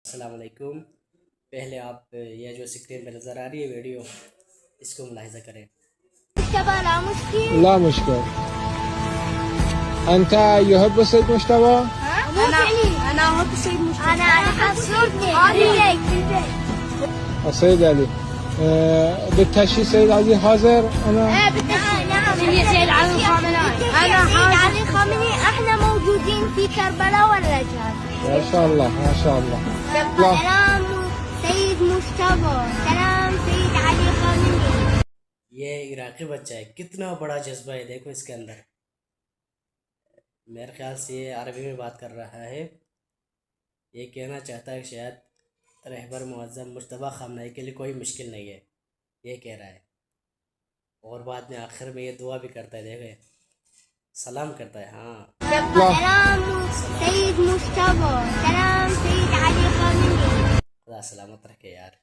अस्सलाम वालेकुम। पहले आप ये जो स्क्रीन पे नज़र आ रही है वीडियो, इसको मुलाहिज़ा करें। لا مشكل. أنت يحب السيد مجتبى؟ أنا أحب السيد مجتبى. أنا أحب السيد علي. بالتشي سيد علي حاضر؟ أنا نعم سيد علي الخامنئي. أنا سيد علي الخامنئي. احنا موجودين في كربلاء والرجال. ما شاء الله ما شاء الله. سلام سيد مجتبى. سلام سيد علي الخامنئي. ये इराक़ी बच्चा है, कितना बड़ा जज्बा है देखो इसके अंदर। मेरे ख्याल से ये अरबी में बात कर रहा है। ये कहना चाहता है कि शायद रहबर मुअज़्ज़म मुज्तबा ख़ामनई के लिए कोई मुश्किल नहीं है, ये कह रहा है। और बाद में आखिर में ये दुआ भी करता है, देखे सलाम करता है। हाँ, सलाम सईद मुज्तबा। सलाम सईद अली ख़ामनई। खुदा सलामत रखे यार।